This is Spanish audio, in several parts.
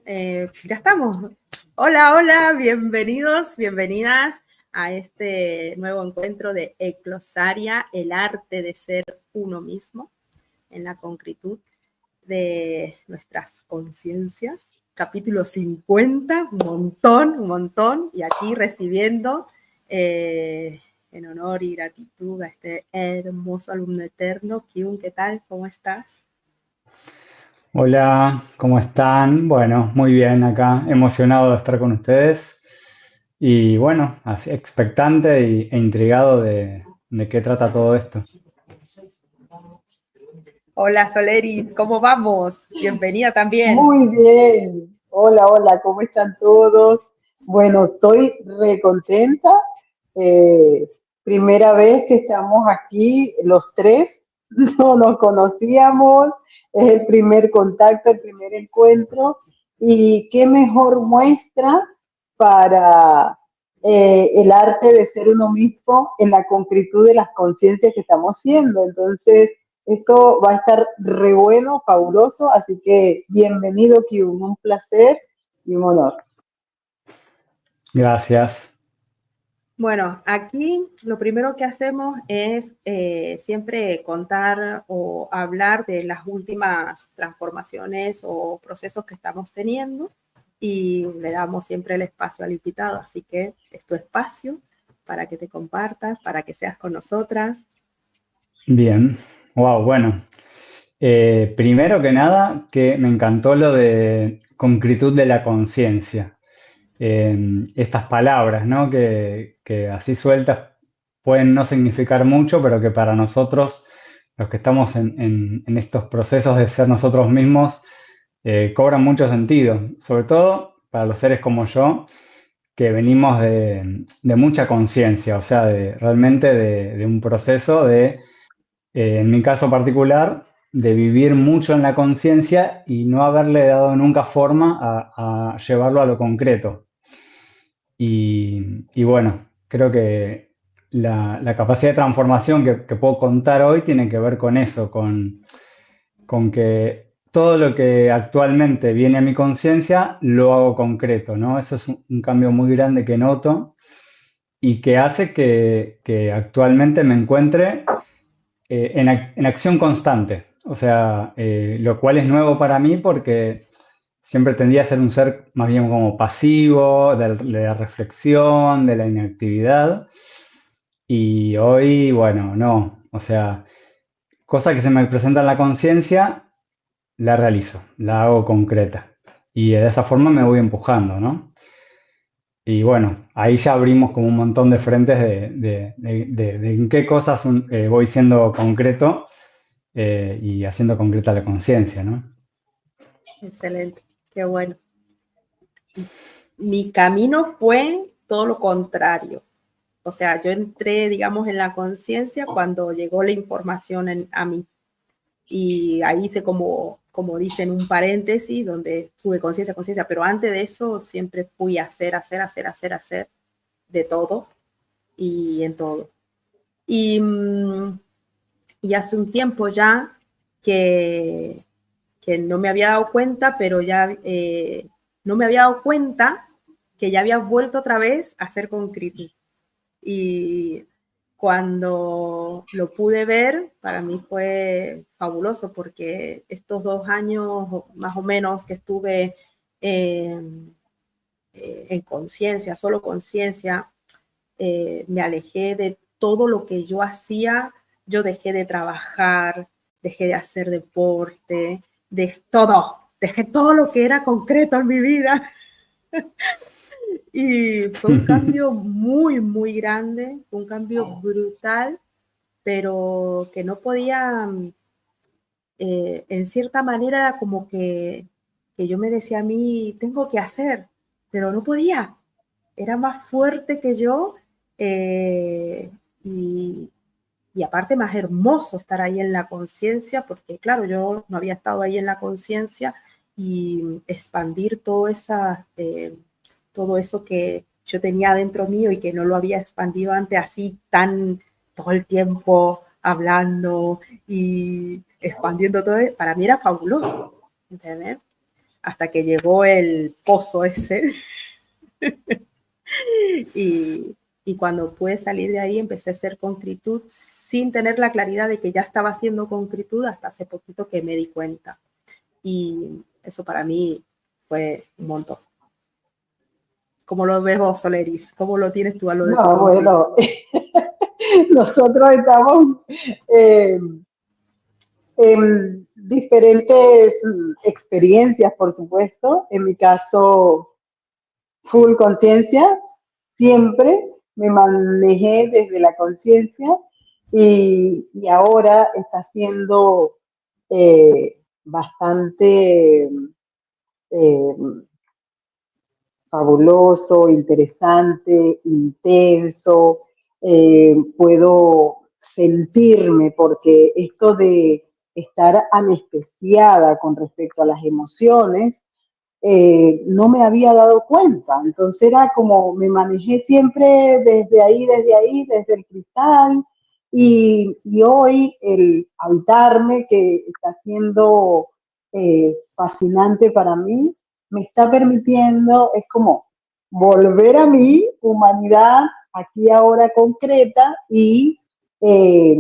Ya estamos. Hola, hola, bienvenidos, bienvenidas a este nuevo encuentro de Eclosaria, el arte de ser uno mismo en la concretud de nuestras conciencias. Capítulo 50, un montón, y aquí recibiendo en honor y gratitud a este hermoso alumno eterno. Kyun, ¿qué tal? ¿Cómo estás? Hola, ¿cómo están? Bueno, muy bien acá, emocionado de estar con ustedes y bueno, así, expectante e intrigado de qué trata todo esto. Hola Soleris, ¿cómo vamos? Bienvenida también. Muy bien. Hola, hola, ¿cómo están todos? Bueno, estoy re contenta. Eh, Primera vez que estamos aquí los tres, no nos conocíamos, es el primer contacto, el primer encuentro, y qué mejor muestra para el arte de ser uno mismo en la concretud de las conciencias que estamos siendo. Entonces, esto va a estar re bueno, fabuloso, así que bienvenido, Kyun, un placer y un honor. Gracias. Bueno, aquí lo primero que hacemos es siempre contar o hablar de las últimas transformaciones o procesos que estamos teniendo y le damos siempre el espacio al invitado. Así que es tu espacio para que te compartas, para que seas con nosotras. Bien. Wow, bueno. Primero que nada, que me encantó lo de concretud de la conciencia. Estas palabras, ¿no? Que así sueltas pueden no significar mucho, pero que para nosotros, los que estamos en estos procesos de ser nosotros mismos, cobran mucho sentido, sobre todo para los seres como yo, que venimos de mucha conciencia, o sea, realmente de un proceso en mi caso particular, de vivir mucho en la conciencia y no haberle dado nunca forma a llevarlo a lo concreto. Y bueno, creo que la capacidad de transformación que puedo contar hoy tiene que ver con eso, con que todo lo que actualmente viene a mi conciencia lo hago concreto, ¿no? Eso es un cambio muy grande que noto y que hace que actualmente me encuentre en acción constante. O sea, lo cual es nuevo para mí porque siempre tendía a ser un ser más bien como pasivo, de la reflexión, de la inactividad. Y hoy, bueno, no. O sea, cosa que se me presenta en la conciencia, la realizo, la hago concreta. Y de esa forma me voy empujando, ¿no? Y bueno, ahí ya abrimos como un montón de frentes de en qué cosas voy siendo concreto y haciendo concreta la conciencia, ¿no? Excelente, qué bueno. Mi camino fue todo lo contrario. O sea, yo entré, digamos, en la conciencia cuando llegó la información a mí. Y ahí hice como dicen, un paréntesis donde tuve conciencia, conciencia, pero antes de eso siempre fui a hacer de todo y en todo. Y, y hace un tiempo ya que, que no me había dado cuenta, pero ya no me había dado cuenta que ya había vuelto otra vez a hacer concretud. Y cuando lo pude ver, para mí fue fabuloso porque estos 2 años más o menos que estuve eh, en conciencia, solo conciencia, me alejé de todo lo que yo hacía, yo dejé de trabajar, dejé de hacer deporte, dejé todo lo que era concreto en mi vida. Y fue un cambio muy, muy grande, fue un cambio brutal, pero que no podía, en cierta manera, como que yo me decía a mí, tengo que hacer, pero no podía. Era más fuerte que yo eh, y, y aparte más hermoso estar ahí en la conciencia, porque claro, yo no había estado ahí en la conciencia y expandir todo eso que yo tenía dentro mío y que no lo había expandido antes así tan todo el tiempo hablando y expandiendo todo, para mí era fabuloso, ¿entendés? hasta que llegó el pozo ese. Y cuando pude salir de ahí empecé a hacer concritud sin tener la claridad de que ya estaba haciendo concritud hasta hace poquito que me di cuenta. Y eso para mí fue un montón. ¿Cómo lo ves vos, Soleris? ¿Cómo lo tienes tú a lo de tu No, concritud? bueno, nosotros estamos en diferentes experiencias, por supuesto. En mi caso, full conciencia, siempre me manejé desde la conciencia y ahora está siendo bastante eh, fabuloso, interesante, intenso. Puedo sentirme, porque esto de estar anestesiada con respecto a las emociones, no me había dado cuenta. Entonces era como me manejé siempre desde ahí, desde el cristal. Y hoy el habitarme, que está siendo fascinante para mí, me está permitiendo, es como volver a mi humanidad aquí ahora concreta y eh,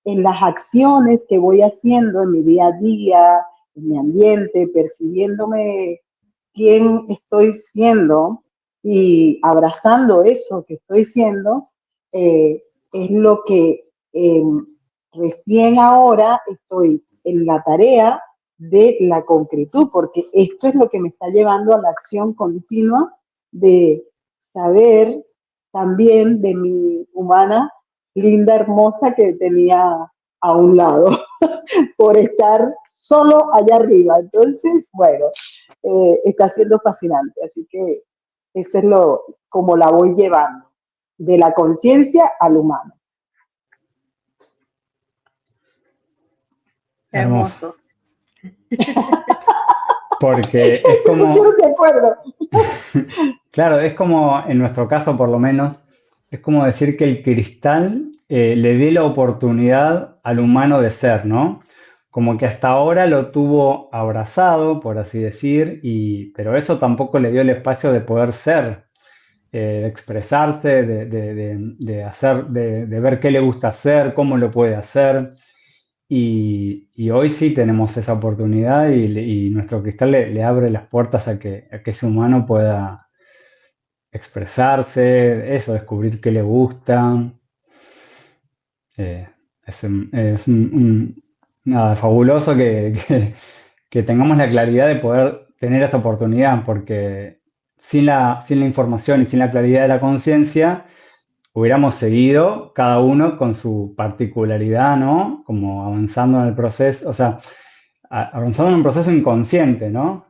en las acciones que voy haciendo en mi día a día, en mi ambiente, percibiéndome quién estoy siendo y abrazando eso que estoy siendo, es lo que recién ahora estoy en la tarea de la concretud, porque esto es lo que me está llevando a la acción continua de saber también de mi humana linda, hermosa que tenía a un lado por estar solo allá arriba. Entonces, bueno, está siendo fascinante. Así que eso es como la voy llevando, de la conciencia al humano. Hermoso. Hermoso. Porque es Se como, pusieron de acuerdo. claro, es como, en nuestro caso por lo menos, es como decir que el cristal le dé la oportunidad al humano de ser, ¿no? Como que hasta ahora lo tuvo abrazado, por así decir, pero eso tampoco le dio el espacio de poder ser, de expresarse, de hacer, de ver qué le gusta hacer, cómo lo puede hacer. Y hoy sí tenemos esa oportunidad y nuestro cristal le abre las puertas a que ese humano pueda expresarse, eso, descubrir qué le gusta. Eh, nada, fabuloso que tengamos la claridad de poder tener esa oportunidad, porque sin la información y sin la claridad de la conciencia, hubiéramos seguido cada uno con su particularidad, ¿no? Como avanzando en el proceso, o sea, avanzando en un proceso inconsciente, ¿no?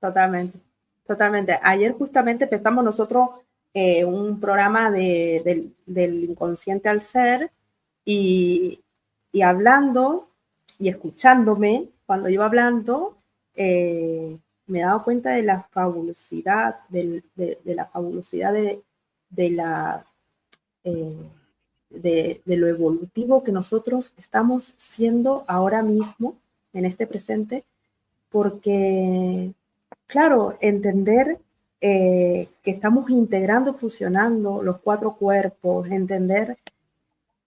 Totalmente, totalmente. Ayer justamente empezamos nosotros un programa del inconsciente al ser y, y hablando y escuchándome, cuando iba hablando, me he dado cuenta de la fabulosidad, de la fabulosidad de la, eh, de lo evolutivo que nosotros estamos siendo ahora mismo, en este presente, porque claro, entender que estamos integrando, fusionando los 4 cuerpos, entender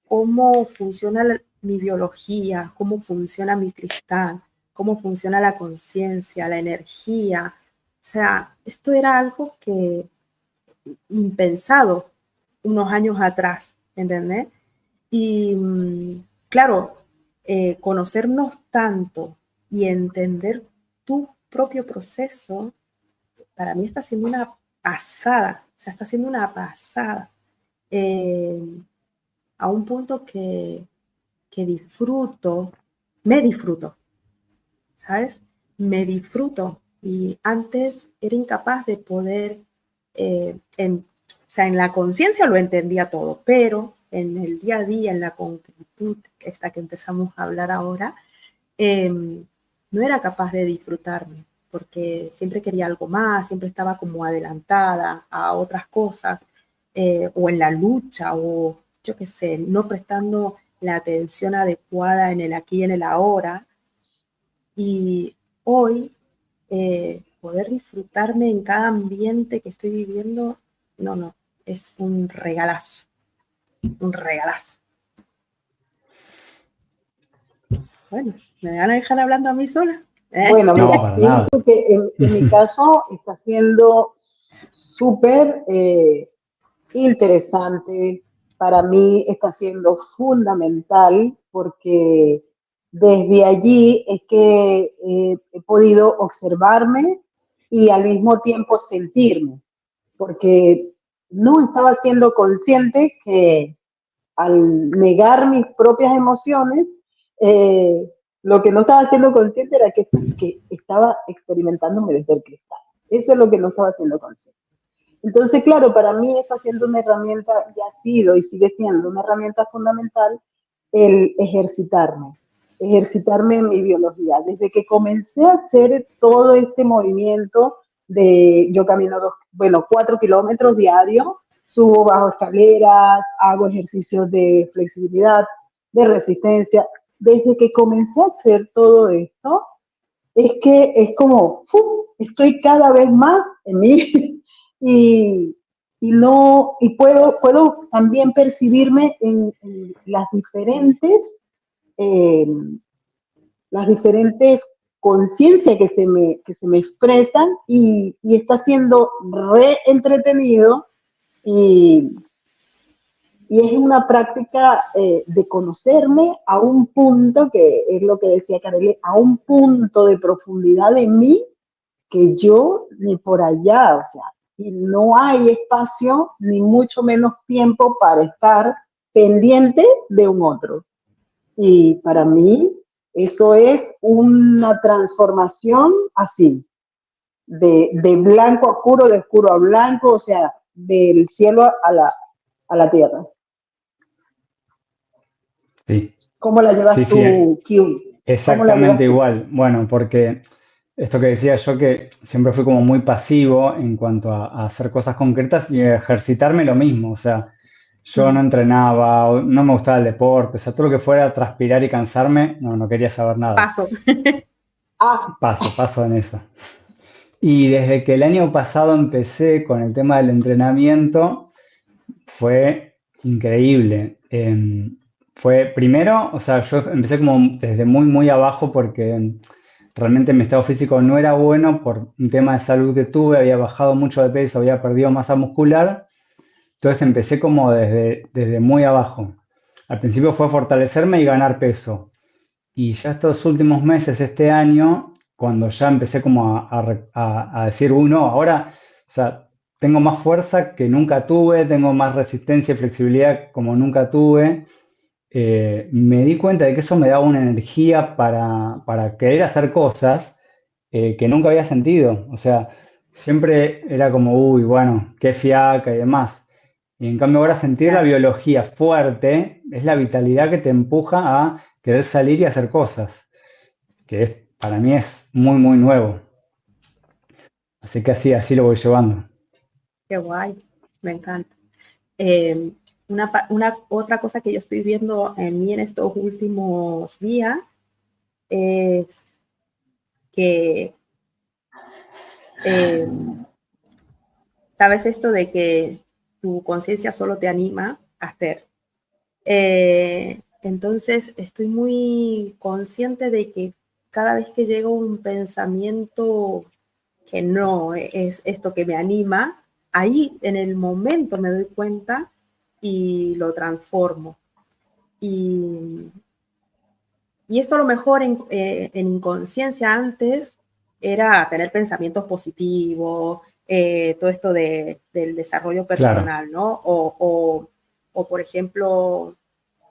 cómo funciona mi biología, cómo funciona mi cristal, cómo funciona la conciencia, la energía. O sea, esto era algo que impensado unos años atrás, ¿entendés? Y claro, conocernos tanto y entender tu propio proceso, para mí está siendo una pasada, o sea, está siendo una pasada, eh, a un punto que disfruto, me disfruto, ¿sabes? Me disfruto y antes era incapaz de poder, o sea, en la conciencia lo entendía todo, pero en el día a día, en la concretud, esta que empezamos a hablar ahora, no era capaz de disfrutarme, porque siempre quería algo más, siempre estaba como adelantada a otras cosas, o en la lucha, o yo qué sé, no prestando la atención adecuada en el aquí y en el ahora. Y hoy, poder disfrutarme en cada ambiente que estoy viviendo, no, es un regalazo, un regalazo. Bueno, ¿me van a dejar hablando a mí sola? Bueno, No, mira, para nada. fíjate que en mi caso está siendo súper interesante. Para mí está siendo fundamental porque desde allí es que he podido observarme y al mismo tiempo sentirme, porque no estaba siendo consciente que al negar mis propias emociones, eh, lo que no estaba siendo consciente era que estaba experimentándome desde el cristal. Eso es lo que no estaba siendo consciente. Entonces, claro, para mí está siendo una herramienta, y ha sido y sigue siendo una herramienta fundamental el ejercitarme en mi biología. Desde que comencé a hacer todo este movimiento de, yo camino 4 kilómetros diarios, subo bajo escaleras, hago ejercicios de flexibilidad, de resistencia. Desde que comencé a hacer todo esto, es que es como, ¡fum!, estoy cada vez más en mí y, no, y puedo también percibirme en eh, las diferentes conciencias que se me expresan y está siendo re entretenido y, y es una práctica de conocerme a un punto, que es lo que decía Kareli, a un punto de profundidad en mí que yo ni por allá, o sea, y no hay espacio ni mucho menos tiempo para estar pendiente de un otro. Y para mí eso es una transformación así, de blanco a oscuro, de oscuro a blanco, o sea, del cielo a la tierra. Sí, ¿Cómo la sí, llevas sí, tú, Q? ¿Cómo la exactamente llevas tú? igual. Bueno, porque esto que decía yo, que siempre fui como muy pasivo en cuanto a hacer cosas concretas y a ejercitarme lo mismo. O sea, yo no entrenaba, no me gustaba el deporte, o sea, todo lo que fuera transpirar y cansarme, no quería saber nada. Paso. Ah, Paso en eso. Y desde que el año pasado empecé con el tema del entrenamiento, fue increíble. Fue primero, o sea, yo empecé como desde muy abajo porque realmente mi estado físico no era bueno por un tema de salud que tuve, había bajado mucho de peso, había perdido masa muscular, entonces empecé como desde muy abajo. Al principio fue fortalecerme y ganar peso. Y ya estos últimos meses, este año, cuando ya empecé como a decir, uno, ahora, o sea, tengo más fuerza que nunca tuve, tengo más resistencia y flexibilidad como nunca tuve, me di cuenta de que eso me daba una energía para querer hacer cosas que nunca había sentido. O sea, siempre era como, uy, bueno, qué fiaca y demás. Y en cambio ahora sentir la Claro, biología fuerte es la vitalidad que te empuja a querer salir y hacer cosas, que para mí es muy nuevo. Así que así lo voy llevando. qué guay, me encanta. Una otra cosa que yo estoy viendo en mí en estos últimos días es que, eh, sabes esto de que tu conciencia solo te anima a hacer. Entonces estoy muy consciente de que cada vez que llega un pensamiento que no es esto que me anima, ahí en el momento me doy cuenta y lo transformo. Y, y esto a lo mejor en inconsciencia antes era tener pensamientos positivos, todo esto del desarrollo Claro, personal, ¿no? O, por ejemplo,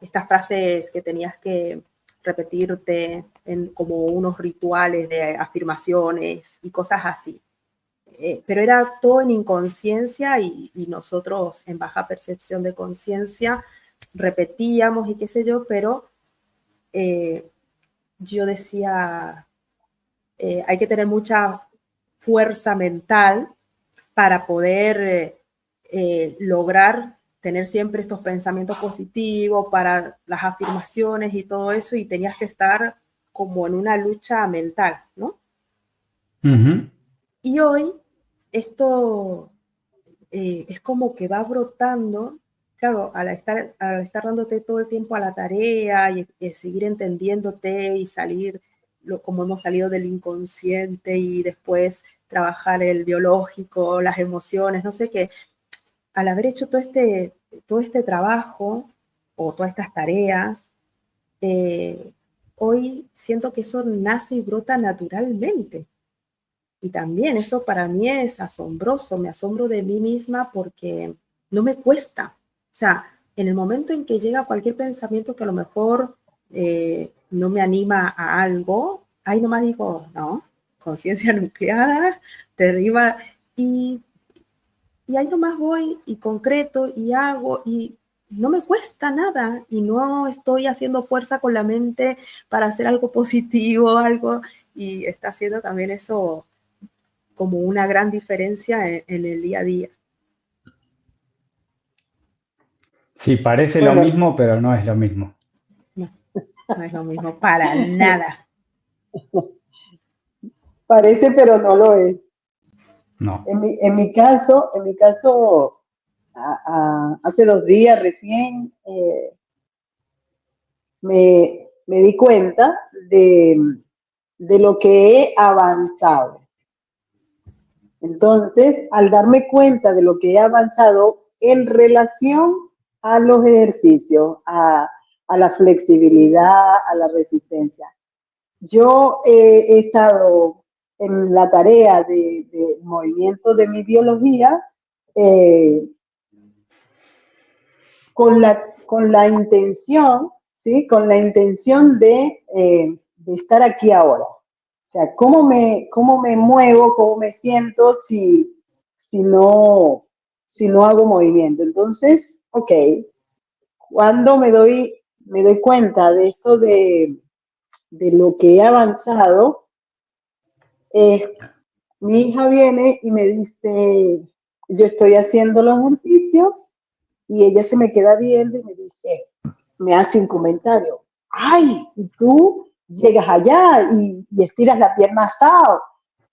estas frases que tenías que repetirte en como unos rituales de afirmaciones y cosas así. Pero era todo en inconsciencia y nosotros en baja percepción de conciencia repetíamos y qué sé yo, pero eh, yo decía, hay que tener mucha fuerza mental para poder lograr tener siempre estos pensamientos positivos para las afirmaciones y todo eso, y tenías que estar como en una lucha mental, ¿no? Ujú. Y hoy esto es como que va brotando, claro, al estar dándote todo el tiempo a la tarea y seguir entendiéndote y salir como hemos salido del inconsciente y después trabajar el biológico, las emociones, no sé qué, al haber hecho todo este trabajo o todas estas tareas, eh, hoy siento que eso nace y brota naturalmente. Y también eso para mí es asombroso, me asombro de mí misma porque no me cuesta. O sea, en el momento en que llega cualquier pensamiento que a lo mejor no me anima a algo, ahí nomás digo, no, conciencia nucleada, derriba, y, y ahí nomás voy y concreto y hago y no me cuesta nada y no estoy haciendo fuerza con la mente para hacer algo positivo, algo, y está haciendo también eso como una gran diferencia en el día a día. Sí, parece lo Bueno, mismo, pero no es lo mismo. No, no es lo mismo para nada. parece, pero no lo es. No. En mi caso, hace 2 días recién me di cuenta de lo que he avanzado. Entonces, al darme cuenta de lo que he avanzado en relación a los ejercicios, a la flexibilidad, a la resistencia, yo he estado en la tarea de movimiento de mi biología eh, con la intención, ¿sí? Con la intención de estar aquí ahora. O sea, ¿cómo me muevo, cómo me siento si no hago movimiento? Entonces, ok, cuando me doy cuenta de esto de lo que he avanzado, eh, mi hija viene y me dice, yo estoy haciendo los ejercicios y ella se me queda viendo y me dice, me hace un comentario, ay, y tú llegas allá y estiras la pierna asado,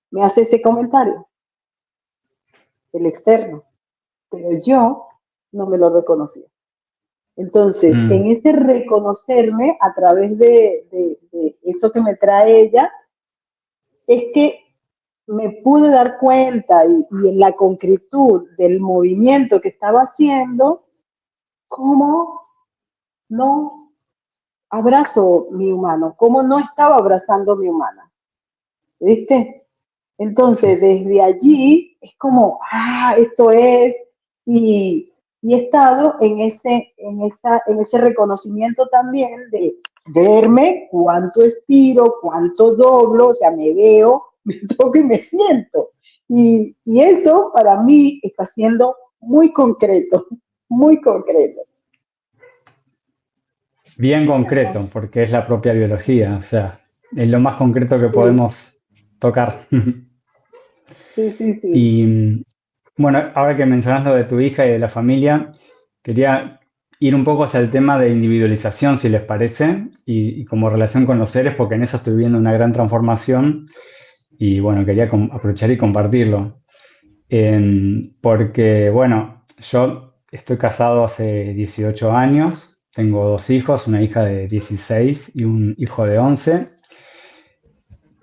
me hace ese comentario, el externo, pero yo no me lo reconocía. Entonces, en Mm. ese reconocerme a través de eso que me trae ella, es que me pude dar cuenta y en la concretud del movimiento que estaba haciendo, cómo no abrazo mi humano, cómo no estaba abrazando mi humana, ¿viste? Entonces, Sí. desde allí es como, esto es, y he estado en ese reconocimiento también de verme cuánto estiro, cuánto doblo, o sea, me veo, me toco y me siento. Y eso para mí está siendo muy concreto, muy concreto. Bien concreto, Hermoso. porque es la propia biología, o sea, es lo más concreto que Sí, podemos tocar. sí, sí, sí. Y bueno, ahora que mencionas lo de tu hija y de la familia, quería ir un poco hacia el tema de individualización, si les parece, y como relación con los seres, porque en eso estoy viendo una gran transformación y bueno, quería aprovechar y compartirlo. Porque bueno, yo estoy casado hace 18 años, tengo 2 hijos, una hija de 16 y un hijo de 11,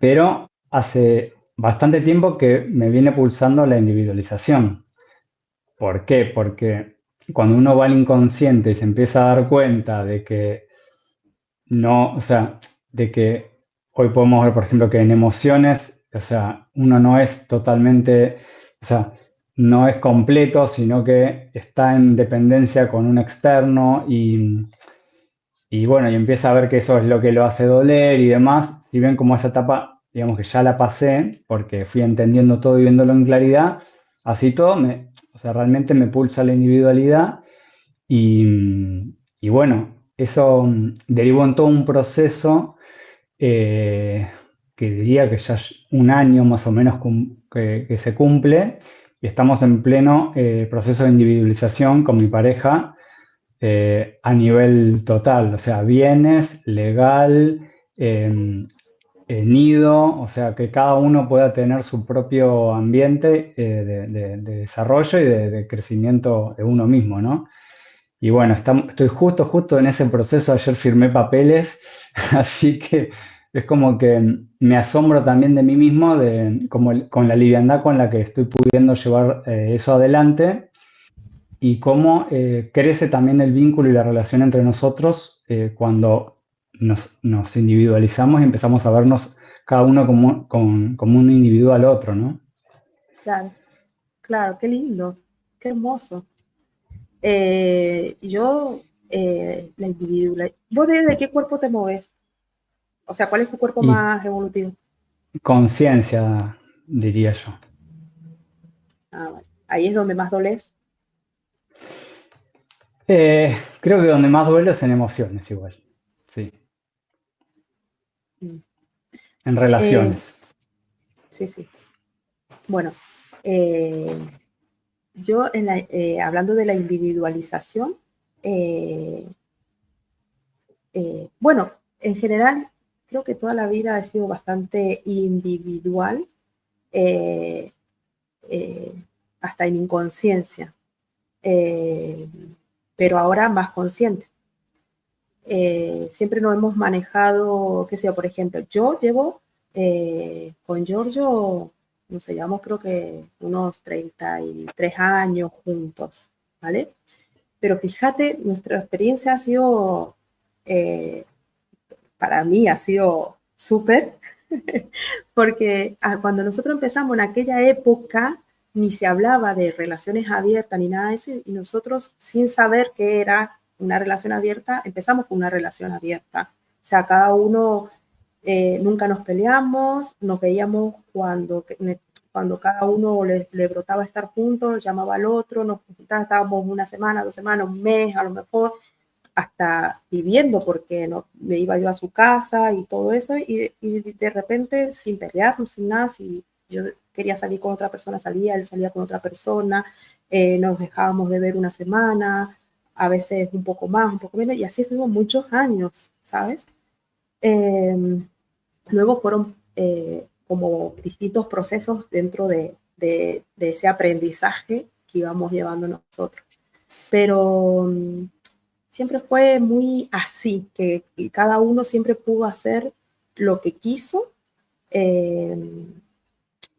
pero hace bastante tiempo que me viene pulsando la individualización. ¿Por qué? Porque cuando uno va al inconsciente y se empieza a dar cuenta de que no, o sea, de que hoy podemos ver, por ejemplo, que en emociones, o sea, uno no es totalmente, o sea, no es completo, sino que está en dependencia con un externo y bueno, y empieza a ver que eso es lo que lo hace doler y demás, y ven como esa etapa, digamos que ya la pasé, porque fui entendiendo todo y viéndolo en claridad, así todo, o sea, realmente me pulsa la individualidad y bueno, eso derivó en todo un proceso eh, que diría que ya es un año más o menos que se cumple y estamos en pleno proceso de individualización con mi pareja a nivel total, o sea, bienes, legal, eh, nido, o sea, que cada uno pueda tener su propio ambiente de desarrollo y de crecimiento de uno mismo, ¿no? Y bueno, estoy justo en ese proceso. Ayer firmé papeles, así que es como que me asombro también de mí mismo, con la liviandad con la que estoy pudiendo llevar eso adelante y cómo crece también el vínculo y la relación entre nosotros cuando nos individualizamos y empezamos a vernos cada uno como un individuo al otro, ¿no? Claro, claro, qué lindo, qué hermoso. Yo, la individual, ¿vos desde qué cuerpo te moves? O sea, ¿cuál es tu cuerpo Y más evolutivo? conciencia, diría yo. Ah, bueno. Ahí es donde más dolés. Creo que donde más duelo es en emociones igual, sí, Mm. en Eh, relaciones. sí, sí. Bueno, eh, yo hablando de la individualización, eh, bueno, en general creo que toda la vida he sido bastante individual, eh, eh, hasta en inconsciencia, eh, pero ahora más consciente. Siempre nos hemos manejado, qué sé yo, por ejemplo, yo llevo con Giorgio, no sé, llevamos creo que unos 33 años juntos, ¿vale? Pero fíjate, nuestra experiencia ha sido, eh, para mí ha sido súper, porque cuando nosotros empezamos en aquella época, ni se hablaba de relaciones abiertas ni nada de eso, y nosotros, sin saber qué era una relación abierta, empezamos con una relación abierta. O sea, cada uno, nunca nos peleamos, nos veíamos cuando cada uno le brotaba estar juntos, llamaba al otro, nos estábamos una semana, 2 semanas, un mes, a lo mejor, hasta viviendo, porque no, me iba yo a su casa y todo eso, y de repente, sin pelearnos, sin nada, si yo quería salir con otra persona, salía, él salía con otra persona, nos dejábamos de ver una semana, a veces un poco más, un poco menos, y así estuvimos muchos años, ¿sabes? Eh, Luego fueron como distintos procesos dentro de ese aprendizaje que íbamos llevando nosotros. Pero siempre fue muy así, que cada uno siempre pudo hacer lo que quiso, eh,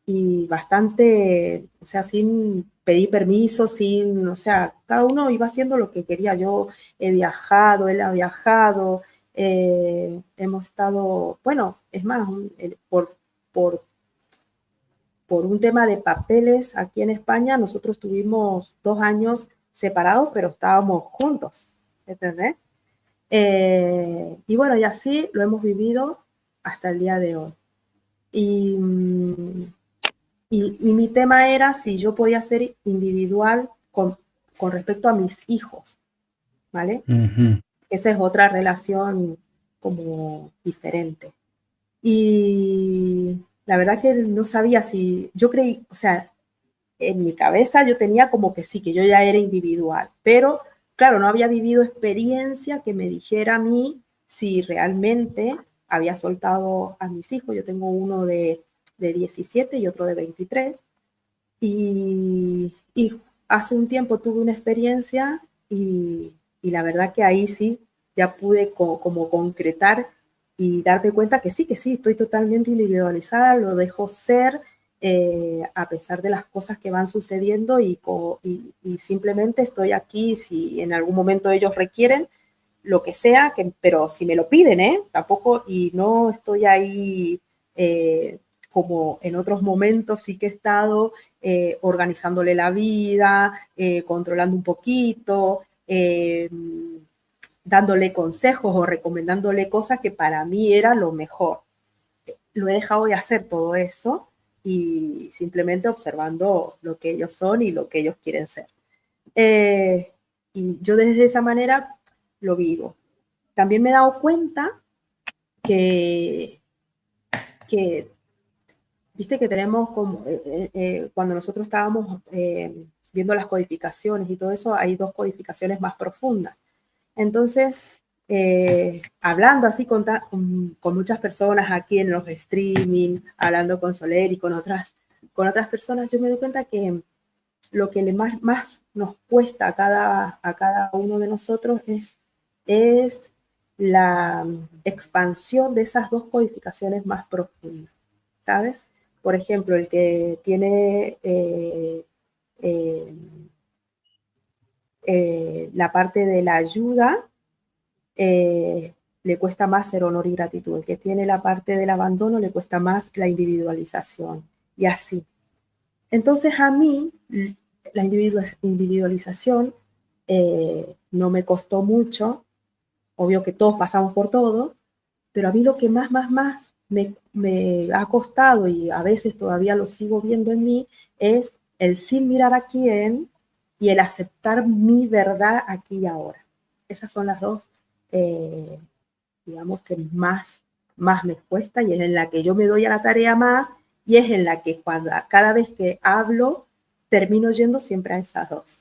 y bastante, o sea, sin pedir permiso, o sea, cada uno iba haciendo lo que quería. Yo he viajado, él ha viajado, hemos estado, bueno, es más, por, por un tema de papeles aquí en España, nosotros tuvimos 2 años separados, pero estábamos juntos, ¿entendés? Y bueno, y así lo hemos vivido hasta el día de hoy. Y, y mi tema era si yo podía ser individual con respecto a mis hijos, ¿vale? Ujú. Esa es otra relación como diferente. Y la verdad que no sabía si, yo creí, o sea, en mi cabeza yo tenía como que sí, que yo ya era individual, pero claro, no había vivido experiencia que me dijera a mí si realmente había soltado a mis hijos. Yo tengo uno de 17 y otro de 23, y hace un tiempo tuve una experiencia, y la verdad que ahí sí ya pude como concretar y darme cuenta que sí, estoy totalmente individualizada, lo dejo ser, a pesar de las cosas que van sucediendo, y simplemente estoy aquí si en algún momento ellos requieren lo que sea, pero si me lo piden, ¿eh? Tampoco, y no estoy ahí, como en otros momentos sí que he estado, organizándole la vida, controlando un poquito, dándole consejos o recomendándole cosas que para mí era lo mejor. Lo he dejado de hacer todo eso y simplemente observando lo que ellos son y lo que ellos quieren ser. Eh, y yo desde esa manera lo vivo. También me he dado cuenta que, que viste que tenemos como, cuando nosotros estábamos viendo las codificaciones y todo eso, hay dos codificaciones más profundas. Entonces, hablando así con muchas personas aquí en los streaming, hablando con Soler y con otras personas, yo me doy cuenta que lo que más nos cuesta a cada uno de nosotros es la expansión de esas dos codificaciones más profundas, ¿sabes? Por ejemplo, el que tiene la parte de la ayuda, le cuesta más ser honor y gratitud. El que tiene la parte del abandono le cuesta más la individualización. Y así. Entonces a mí la individualización no me costó mucho. Obvio que todos pasamos por todo, pero a mí lo que más me ha costado, y a veces todavía lo sigo viendo en mí, es el sin mirar a quién y el aceptar mi verdad aquí y ahora. Esas son las dos, eh, digamos, que más me cuesta, y es en la que yo me doy a la tarea más, y es en la que cada vez que hablo termino yendo siempre a esas dos.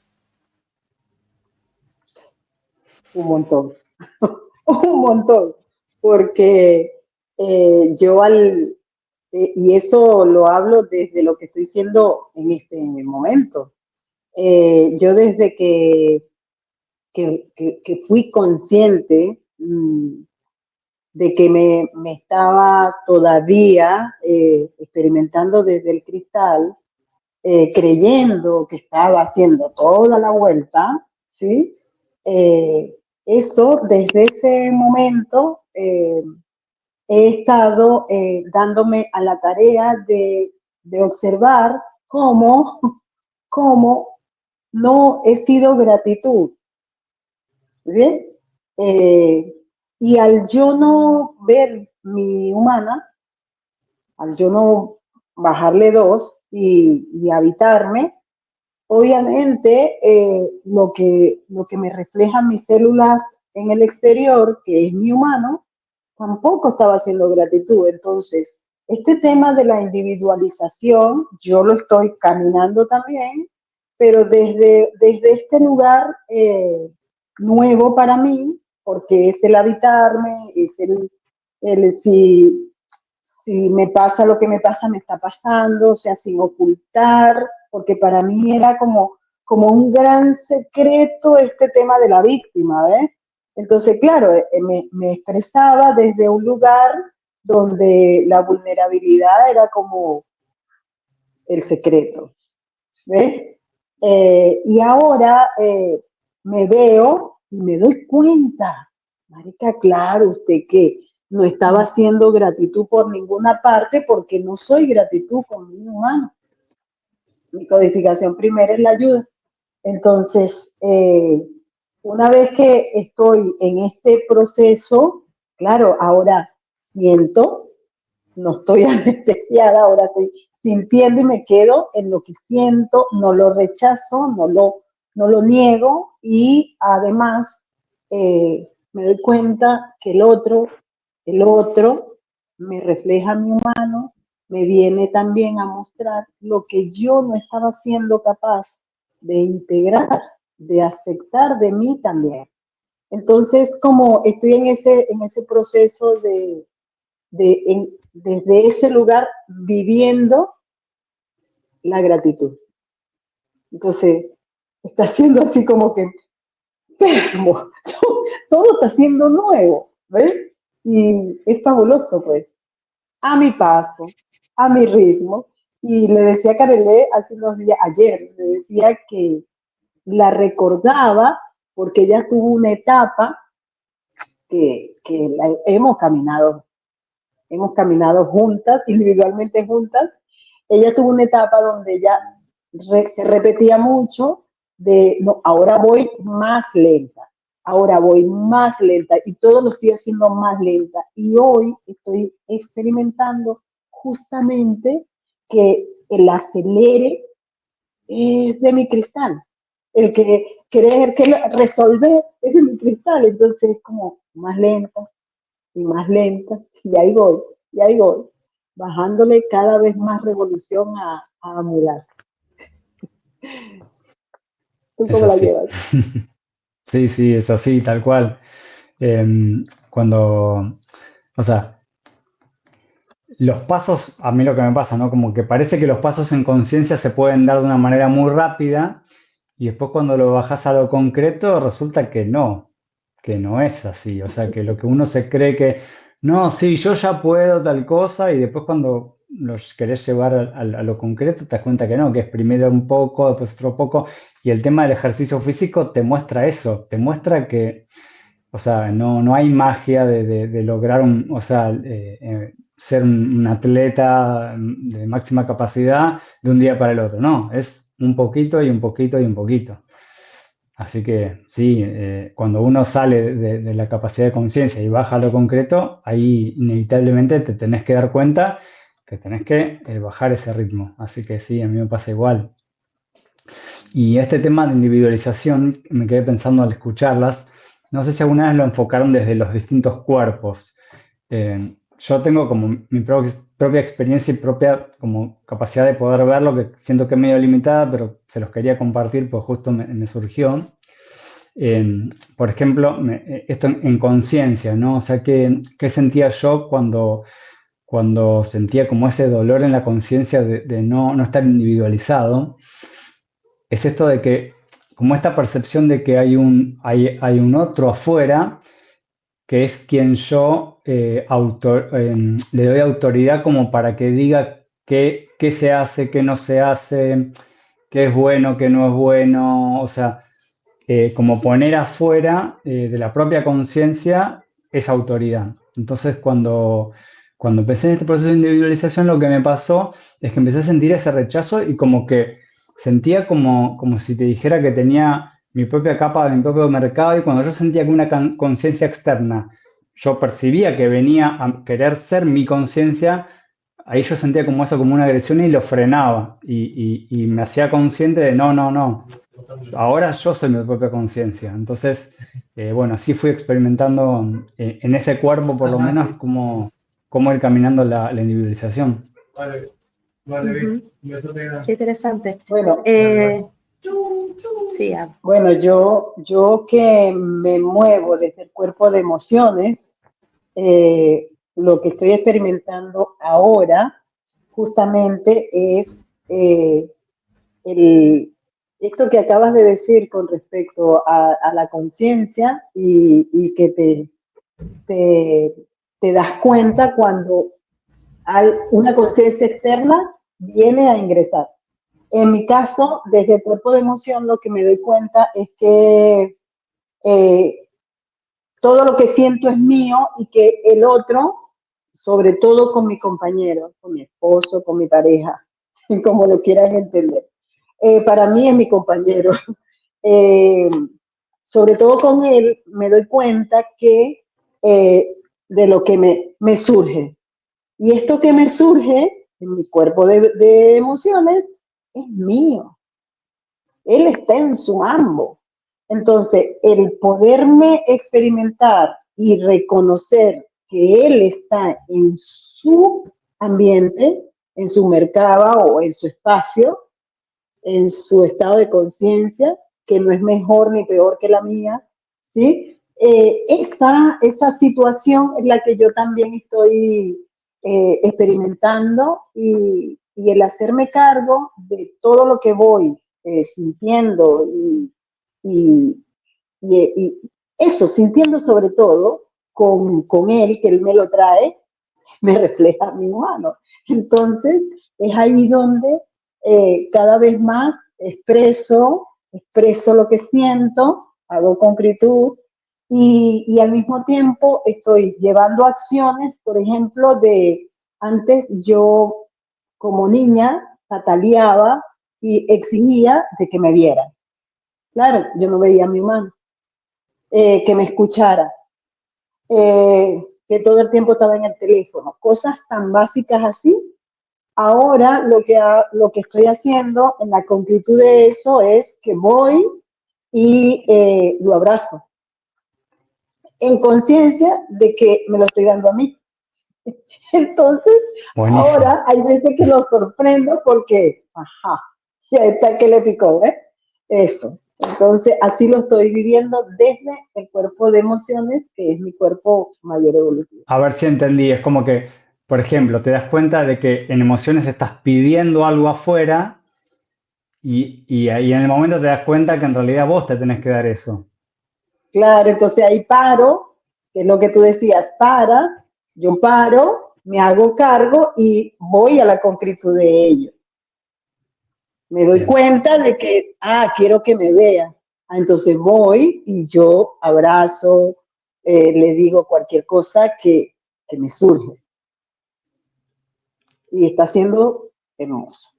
Un montón, un montón, porque y eso lo hablo desde lo que estoy siendo en este momento. Yo desde que fui consciente de que me estaba todavía experimentando desde el cristal, creyendo que estaba haciendo toda la vuelta, ¿sí? Eso, desde ese momento, he estado dándome a la tarea de observar cómo no he sido gratitud, ¿sí? Eh, y al yo no ver mi humana, al yo no bajarle dos y habitarme, obviamente lo que me reflejan mis células en el exterior, que es mi humano, tampoco estaba haciendo gratitud. Entonces, este tema de la individualización, yo lo estoy caminando también, pero desde este lugar nuevo para mí, porque es el habitarme, es el si me pasa lo que me pasa, me está pasando, o sea, sin ocultar, porque para mí era como un gran secreto este tema de la víctima, ¿ves? Entonces, claro, me expresaba desde un lugar donde la vulnerabilidad era como el secreto, ¿ves? Y ahora me veo y me doy cuenta, marica, claro, usted que no estaba haciendo gratitud por ninguna parte porque no soy gratitud con mi humano. Mi codificación primera es la ayuda. Entonces, una vez que estoy en este proceso, claro, ahora siento, no estoy anestesiada, ahora estoy sintiendo y me quedo en lo que siento, no lo rechazo, no lo niego, y además me doy cuenta que el otro me refleja mi humano, me viene también a mostrar lo que yo no estaba siendo capaz de integrar, de aceptar de mí también. Entonces, como estoy en ese proceso desde ese lugar viviendo la gratitud. Entonces, está siendo así como que todo está siendo nuevo, ¿ves? Y es fabuloso, pues, a mi paso, a mi ritmo. Y le decía a Carelé hace unos días, ayer, le decía que la recordaba porque ella tuvo una etapa que hemos caminado juntas, individualmente juntas. Ella tuvo una etapa donde ella se repetía mucho de, no, ahora voy más lenta, ahora voy más lenta, y todo lo estoy haciendo más lenta. Y hoy estoy experimentando justamente que el acelere es de mi cristal. El que querer que resolver es de mi cristal. Entonces es como más lenta, y ahí voy, bajándole cada vez más revolución a Mular. ¿Tú Es cómo la así. llevas? Sí, sí, es así, tal cual. Cuando, o sea, los pasos, a mí lo que me pasa, ¿no? Como que parece que los pasos en conciencia se pueden dar de una manera muy rápida y después cuando lo bajas a lo concreto resulta que no es así. O sea, que lo que uno se cree que, no, sí, yo ya puedo tal cosa y después cuando los querés llevar a lo concreto te das cuenta que no, que es primero un poco, después otro poco. Y el tema del ejercicio físico te muestra eso, te muestra que, o sea, no hay magia de lograr o sea, ser un atleta de máxima capacidad de un día para el otro. No, es un poquito y un poquito y un poquito. Así que sí, cuando uno sale de la capacidad de conciencia y baja a lo concreto, ahí inevitablemente te tenés que dar cuenta que tenés que bajar ese ritmo. Así que sí, a mí me pasa igual. Y este tema de individualización, me quedé pensando al escucharlas, no sé si alguna vez lo enfocaron desde los distintos cuerpos. Yo tengo como mi propia experiencia y propia como capacidad de poder verlo, que siento que es medio limitada, pero se los quería compartir, pues justo me surgió. Por ejemplo, esto en conciencia, ¿no? O sea, ¿qué sentía yo cuando sentía como ese dolor en la conciencia de no estar individualizado? Es esto de que, como esta percepción de que hay un otro afuera, que es quien yo le doy autoridad como para que diga qué se hace, qué no se hace, qué es bueno, qué no es bueno, o sea, como poner afuera de la propia conciencia esa autoridad. Entonces, cuando empecé en este proceso de individualización, lo que me pasó es que empecé a sentir ese rechazo y como que sentía como si te dijera que tenía mi propia capa de mi propio mercado y cuando yo sentía que una conciencia externa, yo percibía que venía a querer ser mi conciencia, ahí yo sentía como eso, como una agresión y lo frenaba y me hacía consciente de no. Ahora yo soy mi propia conciencia. Entonces, bueno, así fui experimentando en ese cuerpo, por lo menos, cómo ir caminando la individualización. Ujú. Qué interesante. Bueno, Sí, bueno, yo que me muevo desde el cuerpo de emociones, lo que estoy experimentando ahora justamente es esto que acabas de decir con respecto a la conciencia y que te, te das cuenta cuando una conciencia externa viene a ingresar. En mi caso, desde el cuerpo de emoción, lo que me doy cuenta es que todo lo que siento es mío y que el otro, sobre todo con mi compañero, con mi esposo, con mi pareja, como lo quieran entender, para mí es mi compañero. Eh, Sobre todo con él, me doy cuenta que de lo que me surge. Y esto que me surge en mi cuerpo de emociones es mío. Él está en su ambo. Entonces, el poderme experimentar y reconocer que él está en su ambiente, en su mercado o en su espacio, en su estado de conciencia, que no es mejor ni peor que la mía, ¿sí? Esa situación es la que yo también estoy experimentando y el hacerme cargo de todo lo que voy sintiendo y, y, eso, sintiendo sobre todo con él, que él me lo trae, me refleja mi humano. Entonces, es ahí donde cada vez más expreso lo que siento, hago concretud y al mismo tiempo estoy llevando acciones, por ejemplo, antes yo como niña pataleaba y exigía de que me vieran. Claro, yo no veía a mi humano, que me escuchara, que todo el tiempo estaba en el teléfono, cosas tan básicas así. Ahora lo que estoy haciendo en la concretud de eso es que voy y lo abrazo, en conciencia de que me lo estoy dando a mí. Entonces, Buenísimo. ahora hay veces que lo sorprendo porque, ajá, ya está que le picó, ¿eh? Eso. Entonces, así lo estoy viviendo desde el cuerpo de emociones, que es mi cuerpo mayor evolutivo. A ver si entendí, es como que, por ejemplo, te das cuenta de que en emociones estás pidiendo algo afuera y ahí en el momento te das cuenta que en realidad vos te tenés que dar eso. Claro, entonces ahí paro, que es lo que tú decías, paras, yo paro, me hago cargo y voy a la concretud de ello. Me doy Bien. cuenta de que, quiero que me vean. Entonces voy y yo abrazo, le digo cualquier cosa que me surge. Y está siendo hermoso.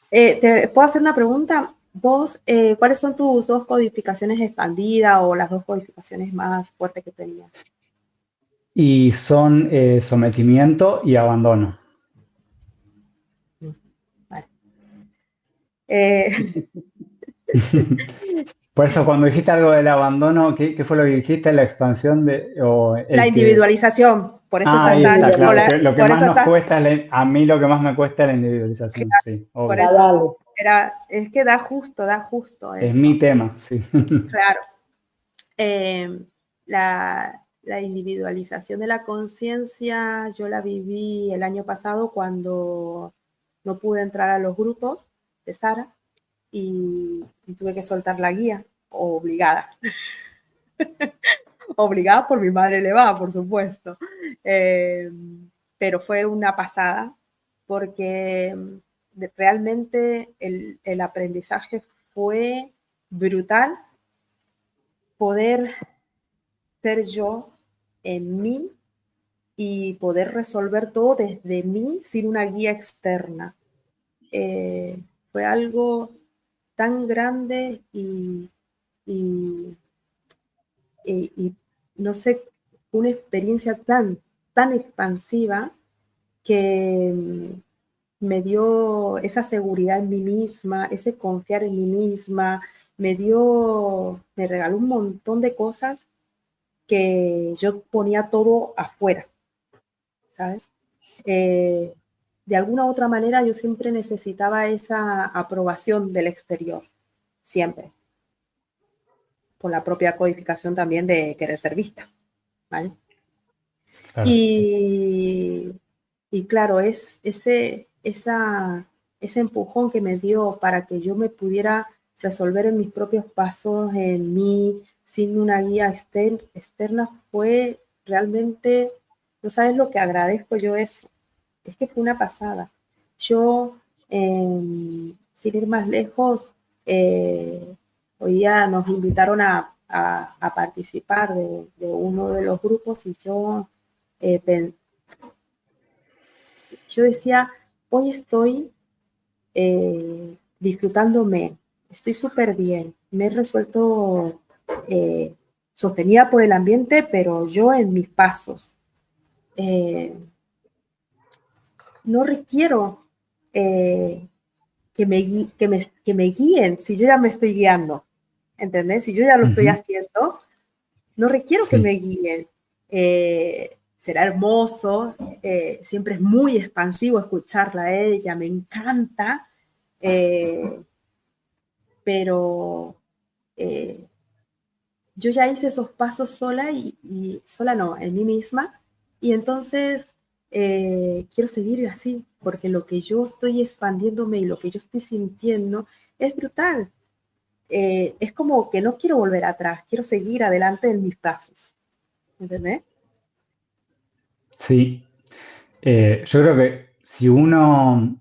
¿Te puedo hacer una pregunta? Vos, ¿cuáles son tus dos codificaciones expandidas o las dos codificaciones más fuertes que tenías? Y son sometimiento y abandono. Vale. Por eso cuando dijiste algo del abandono, ¿qué fue lo que dijiste? La expansión de, o La el que... individualización, por eso Ah, estás ahí tan, está, claro. Lo que por más eso nos estás, cuesta, a mí lo que más me cuesta es la individualización, sí, por obvio. eso. Dale. Es que da justo Es mi eso. tema, sí. Claro. La individualización de la conciencia, yo la viví el año pasado cuando no pude entrar a los grupos de Sara y tuve que soltar la guía, obligada. Obligada por mi madre elevada, por supuesto. Pero fue una pasada porque realmente el aprendizaje fue brutal, poder ser yo en mí y poder resolver todo desde mí sin una guía externa. Fue algo tan grande y, y no sé, una experiencia tan expansiva que me dio esa seguridad en mí misma, ese confiar en mí misma, me regaló un montón de cosas que yo ponía todo afuera, ¿sabes? De alguna u otra manera yo siempre necesitaba esa aprobación del exterior, siempre, por la propia codificación también de querer ser vista, ¿vale? Claro. Y claro, es ese empujón que me dio para que yo me pudiera resolver en mis propios pasos, en mí, sin una guía externa, fue realmente, no sabes lo que agradezco yo eso. Es que fue una pasada. Yo, sin ir más lejos, hoy día nos invitaron a participar de uno de los grupos y yo decía, hoy estoy disfrutándome, estoy súper bien, me he resuelto sostenida por el ambiente, pero yo en mis pasos. No requiero que me guíen si yo ya me estoy guiando, ¿entendés? Si yo ya lo estoy Ujú. haciendo, no requiero que me Sí. guíen. Será hermoso, siempre es muy expansivo escucharla a ella, me encanta, eh, pero yo ya hice esos pasos sola y sola no, en mí misma, y entonces quiero seguir así, porque lo que yo estoy expandiéndome y lo que yo estoy sintiendo es brutal. Es como que no quiero volver atrás, quiero seguir adelante en mis pasos, ¿entendés? Sí. Yo creo que si uno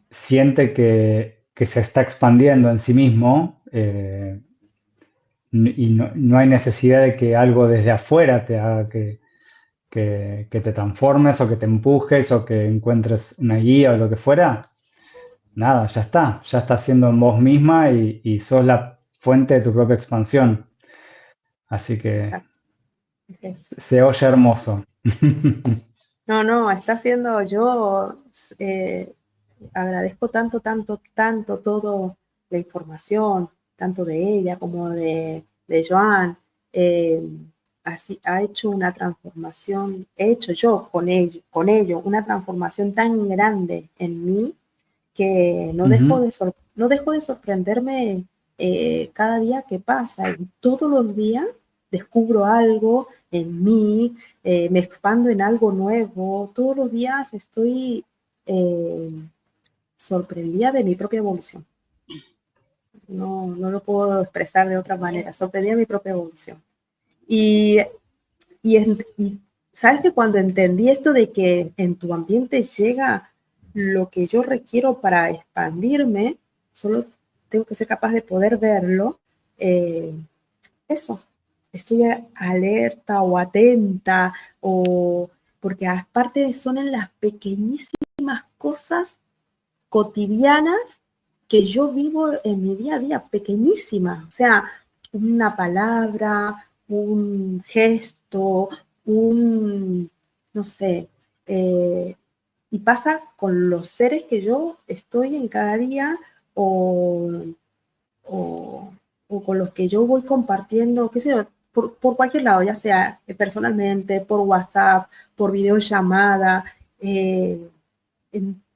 siente que se está expandiendo en sí mismo y no hay necesidad de que algo desde afuera te haga que te transformes o que te empujes o que encuentres una guía o lo que fuera, nada, ya está siendo en vos misma y sos la fuente de tu propia expansión. Así que Exacto, es eso. se oye hermoso. No, está haciendo yo, eh, agradezco tanto todo la información, tanto de ella como de Joan. eh, Así ha hecho una transformación, he hecho yo con ello una transformación tan grande en mí que Ujú. no dejo de sorprenderme cada día que pasa. Y todos los días descubro algo en mí, me expando en algo nuevo. Todos los días estoy eh, sorprendida de mi propia evolución. No lo puedo expresar de otra manera. Sorprendida de mi propia evolución. Y, y sabes que cuando entendí esto de que en tu ambiente llega lo que yo requiero para expandirme, solo tengo que ser capaz de poder verlo. eh, Eso, estoy alerta o atenta, o porque aparte son en las pequeñísimas cosas cotidianas que yo vivo en mi día a día, pequeñísimas, o sea, una palabra, un gesto, un, no sé, y pasa con los seres que yo estoy en cada día o, o, o con los que yo voy compartiendo, qué sé yo, por cualquier lado, ya sea personalmente, por WhatsApp, por videollamada, en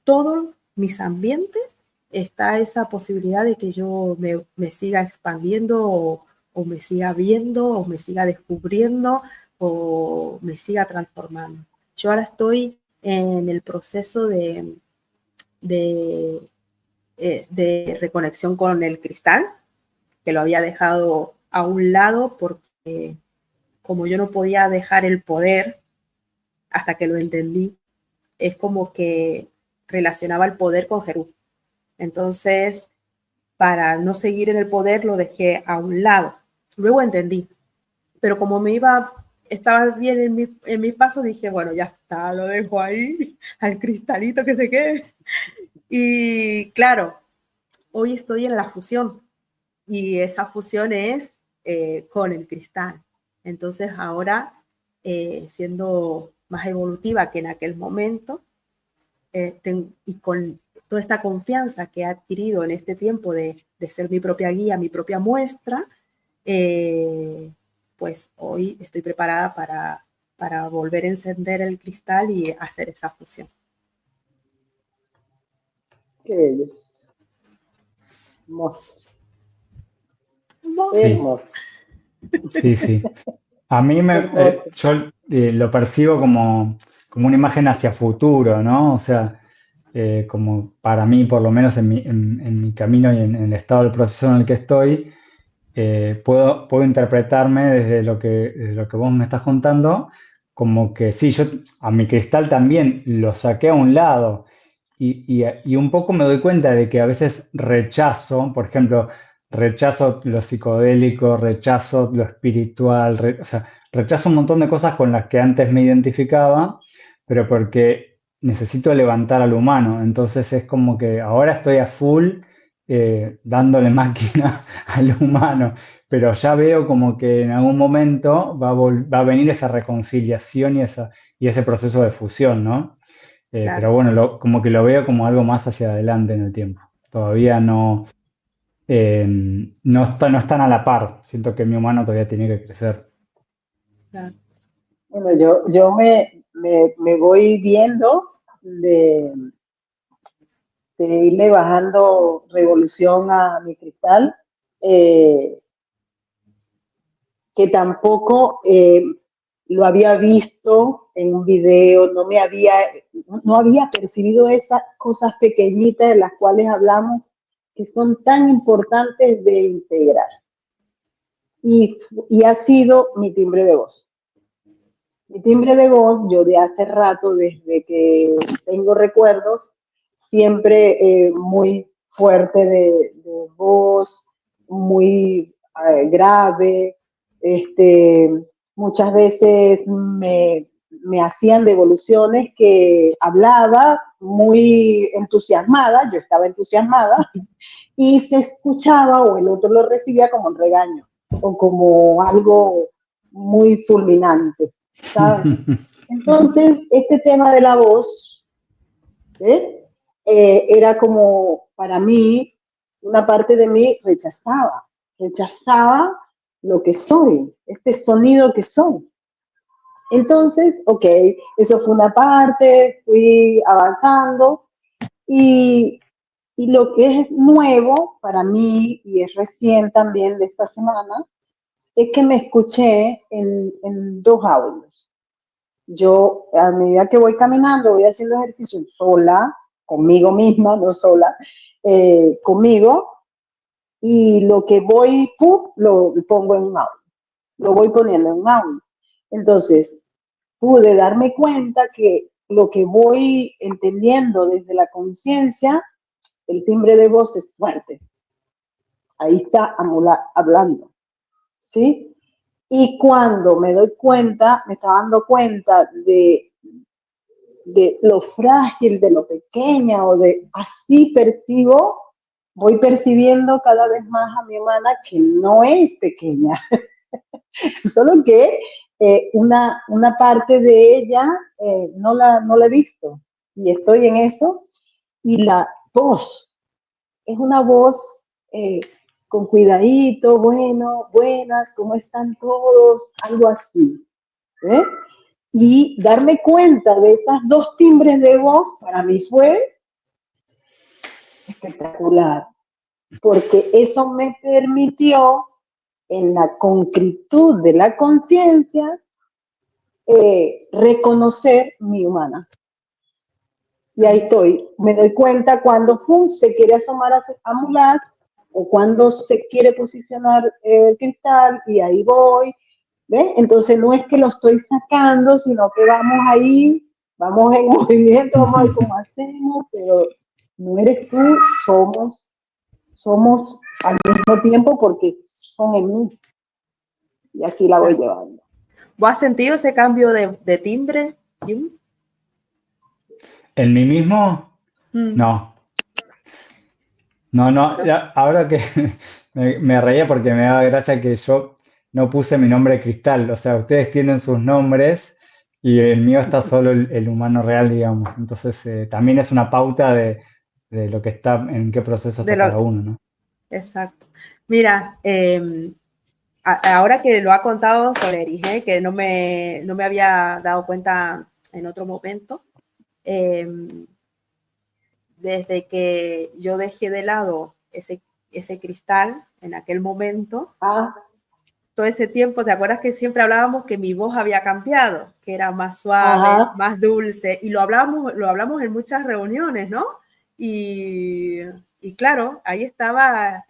todos mis ambientes está esa posibilidad de que yo me siga expandiendo o me siga viendo o me siga descubriendo o me siga transformando. Yo ahora estoy en el proceso de, de reconexión con el cristal, que lo había dejado a un lado porque como yo no podía dejar el poder hasta que lo entendí, es como que relacionaba el poder con Jerú. Entonces, para no seguir en el poder, lo dejé a un lado. Luego entendí, pero como estaba bien en mi paso, dije, bueno, ya está, lo dejo ahí, al cristalito que se quede. Y claro, hoy estoy en la fusión y esa fusión es con el cristal. Entonces ahora, siendo más evolutiva que en aquel momento, y con toda esta confianza que he adquirido en este tiempo de ser mi propia guía, mi propia muestra, eh, pues hoy estoy preparada para volver a encender el cristal y hacer esa fusión. Qué bello. Hermoso. Sí, Hermoso. sí, sí. A mí Hermoso. yo lo percibo como una imagen hacia futuro, ¿no? O sea, como para mí, por lo menos en mi camino y en el estado del proceso en el que estoy, puedo interpretarme desde lo que vos me estás contando, como que sí, yo a mi cristal también lo saqué a un lado y un poco me doy cuenta de que a veces rechazo, por ejemplo, rechazo lo psicodélico, rechazo lo espiritual, o sea, rechazo un montón de cosas con las que antes me identificaba, pero porque necesito levantar al humano. Entonces es como que ahora estoy a full dándole máquina al humano, pero ya veo como que en algún momento va a venir esa reconciliación y ese proceso de fusión, ¿no? Pero Claro, bueno, como que lo veo como algo más hacia adelante en el tiempo. Todavía no están a la par. Siento que mi humano todavía tiene que crecer. claro. Bueno, yo me voy viendo de, de irle bajando revolución a mi cristal, eh, que tampoco lo había visto en un video, no había percibido esas cosas pequeñitas de las cuales hablamos, que son tan importantes de integrar. Y ha sido mi timbre de voz. Mi timbre de voz, yo de hace rato, desde que tengo recuerdos, siempre muy fuerte de voz, muy grave. Muchas veces me hacían devoluciones que hablaba muy entusiasmada, yo estaba entusiasmada, y se escuchaba o el otro lo recibía como un regaño o como algo muy fulminante, ¿sabes? Entonces, este tema de la voz ¿eh? Era como, para mí, una parte de mí rechazaba lo que soy, este sonido que soy. Entonces, ok, eso fue una parte, fui avanzando y Y lo que es nuevo para mí, y es recién también de esta semana, es que me escuché en dos audios. Yo, a medida que voy caminando, voy haciendo ejercicio sola, conmigo misma, no sola, conmigo, y lo que voy, lo pongo en un audio, lo voy poniendo en un audio. Entonces, pude darme cuenta que lo que voy entendiendo desde la conciencia, el timbre de voz es fuerte. Ahí está hablando, ¿sí? Y cuando me doy cuenta, me estaba dando cuenta de lo frágil, de lo pequeña o de así percibo, voy percibiendo cada vez más a mi hermana que no es pequeña, solo que una parte de ella no la he visto y estoy en eso. Y la voz, es una voz con cuidadito, bueno, buenas, ¿cómo están todos? Algo así. ¿Eh? Y darme cuenta de esas dos timbres de voz para mí fue espectacular, porque eso me permitió en la concretud de la conciencia reconocer mi humana. Y ahí estoy, me doy cuenta cuando se quiere asomar a Mulat o cuando se quiere posicionar el cristal y ahí voy. ¿Ves? Entonces no es que lo estoy sacando, sino que vamos ahí, vamos en movimiento, vamos ahí como hacemos, pero no eres tú, somos al mismo tiempo porque son en mí. Y así la voy llevando. ¿Vos has sentido ese cambio de timbre, Jim? ¿En mí mismo? No. No, no, ahora que me reía porque me daba gracia que yo no puse mi nombre Cristal, o sea, ustedes tienen sus nombres y el mío está solo el humano real, digamos, entonces también es una pauta de lo que está, en qué proceso está cada uno, ¿no? Exacto. Mira, ahora que lo ha contado Soleris, que no me había dado cuenta en otro momento, desde que yo dejé de lado ese cristal en aquel momento, todo ese tiempo, ¿te acuerdas que siempre hablábamos que mi voz había cambiado? Que era más suave, más dulce, y lo hablamos en muchas reuniones, ¿no? Y claro, ahí estaba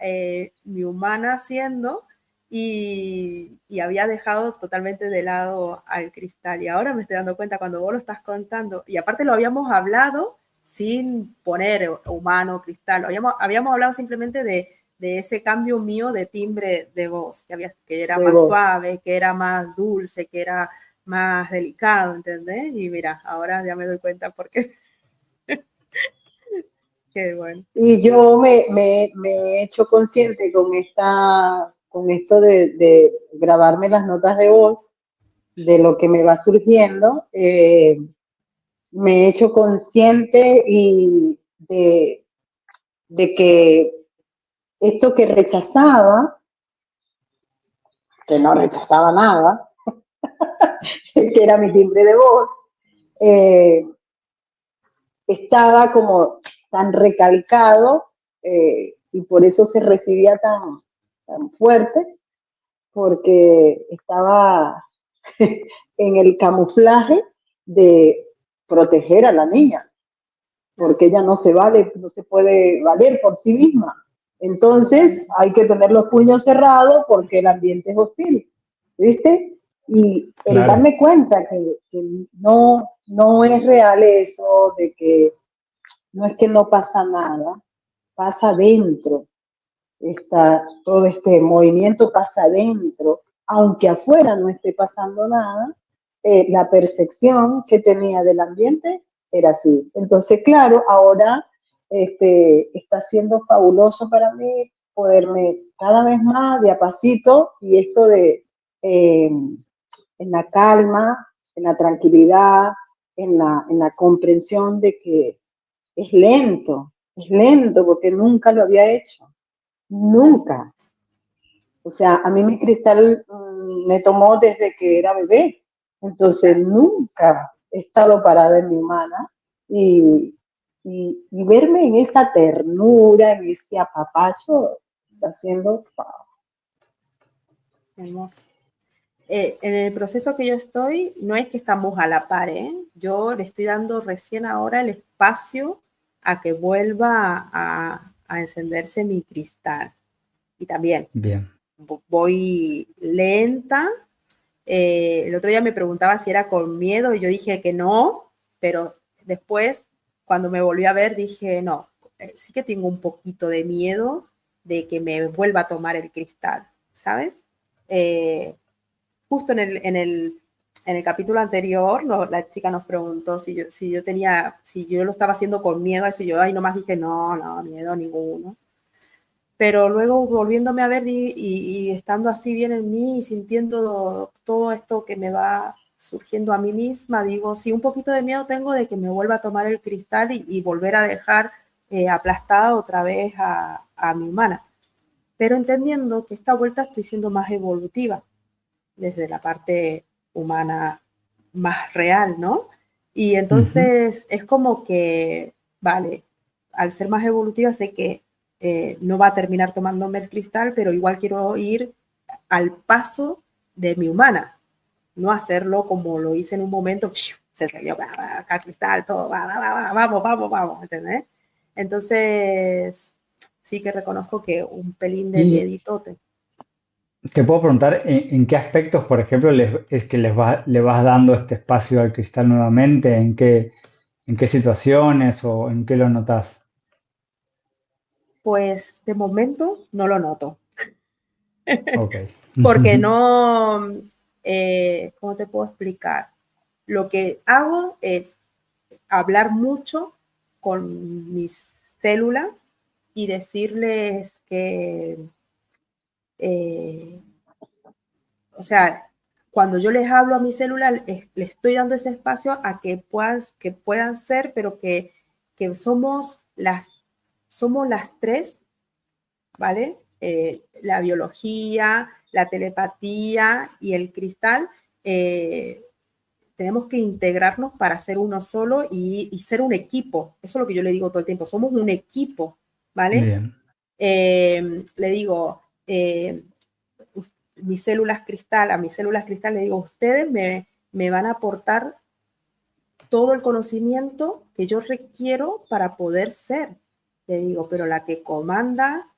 mi humana haciendo y había dejado totalmente de lado al cristal. Y ahora me estoy dando cuenta cuando vos lo estás contando, y aparte lo habíamos hablado sin poner humano, cristal, habíamos hablado simplemente de ese cambio mío de timbre de voz, que era más suave, que era más dulce, que era más delicado, ¿entendés? Y mira, ahora ya me doy cuenta por qué. Qué bueno. Y yo me he hecho consciente con esto de grabarme las notas de voz, de lo que me va surgiendo, me he hecho consciente y de que esto que rechazaba, que no rechazaba nada, que era mi timbre de voz, estaba como tan recalcado y por eso se recibía tan fuerte, porque estaba en el camuflaje de proteger a la niña, porque ella no se puede valer por sí misma. Entonces hay que tener los puños cerrados porque el ambiente es hostil, ¿viste? Y el darme cuenta que no es real eso, de que no es que no pasa nada, pasa dentro. Todo este movimiento pasa adentro, aunque afuera no esté pasando nada, la percepción que tenía del ambiente era así. Entonces, claro, ahora está siendo fabuloso para mí poderme cada vez más de a pasito, y esto de en la calma, en la tranquilidad, en la comprensión de que es lento porque nunca lo había hecho. Nunca. O sea, a mí mi cristal me tomó desde que era bebé. Entonces, nunca he estado parada en mi humana y y verme en esa ternura, en ese apapacho, está siendo wow. Hermoso. En el proceso que yo estoy, no es que estamos a la par, ¿eh? Yo le estoy dando recién ahora el espacio a que vuelva a encenderse mi cristal. Y también Bien. voy lenta. El otro día me preguntaba si era con miedo y yo dije que no, pero después, cuando me volví a ver, dije, no, sí que tengo un poquito de miedo de que me vuelva a tomar el cristal, ¿sabes? Justo en el capítulo anterior, la chica nos preguntó si yo lo estaba haciendo con miedo, así yo ahí nomás dije, no, miedo ninguno. Pero luego volviéndome a ver y estando así bien en mí y sintiendo todo esto que me va surgiendo a mí misma, digo, sí, un poquito de miedo tengo de que me vuelva a tomar el cristal y volver a dejar aplastada otra vez a mi humana. Pero entendiendo que esta vuelta estoy siendo más evolutiva desde la parte humana más real, ¿no? Y entonces es como que, vale, al ser más evolutiva sé que no va a terminar tomándome el cristal, pero igual quiero ir al paso de mi humana, no hacerlo como lo hice en un momento, se salió acá cristal, todo, vamos, ¿entendés? Entonces, sí que reconozco que un pelín de miedito Te puedo preguntar en qué aspectos, por ejemplo, es que le vas dando este espacio al cristal nuevamente, en qué situaciones o en qué lo notas. Pues de momento no lo noto. Ok. Porque no, ¿cómo te puedo explicar? Lo que hago es hablar mucho con mis células y decirles que, eh, o sea, cuando yo les hablo a mis células, les estoy dando ese espacio a que puedan ser, pero que somos las tres, ¿vale? La biología, la telepatía y el cristal, tenemos que integrarnos para ser uno solo y ser un equipo. Eso es lo que yo le digo todo el tiempo, somos un equipo, ¿vale? Bien. Le digo, mis células cristal, a mis células cristal le digo, ustedes me van a aportar todo el conocimiento que yo requiero para poder ser. Le digo, pero la que comanda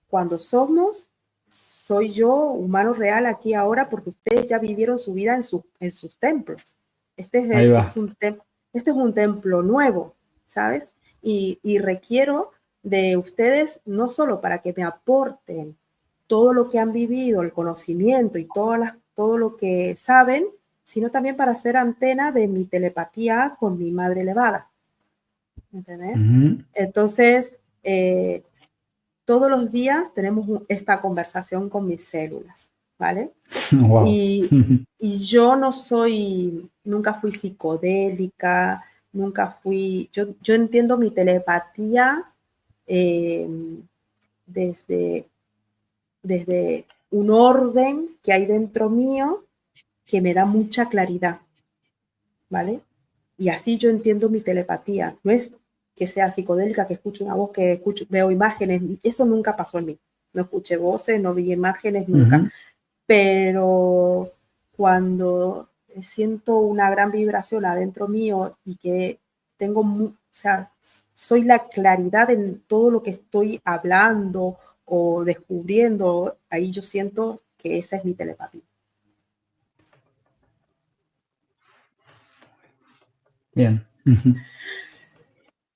cuando soy yo, humano real, aquí ahora, porque ustedes ya vivieron su vida en sus templos. Ahí va. Este es un templo nuevo, ¿sabes? Y requiero de ustedes no solo para que me aporten todo lo que han vivido, el conocimiento y todo lo que saben, sino también para ser antena de mi telepatía con mi madre elevada. ¿Entendés? Entonces, todos los días tenemos esta conversación con mis células, ¿vale? Wow. Y yo nunca fui psicodélica, yo entiendo mi telepatía desde un orden que hay dentro mío que me da mucha claridad, ¿vale? Y así yo entiendo mi telepatía. No es que sea psicodélica, que escucho una voz, veo imágenes. Eso nunca pasó en mí. No escuché voces, no vi imágenes nunca. Pero cuando siento una gran vibración adentro mío y que soy la claridad en todo lo que estoy hablando o descubriendo, ahí yo siento que esa es mi telepatía. Bien.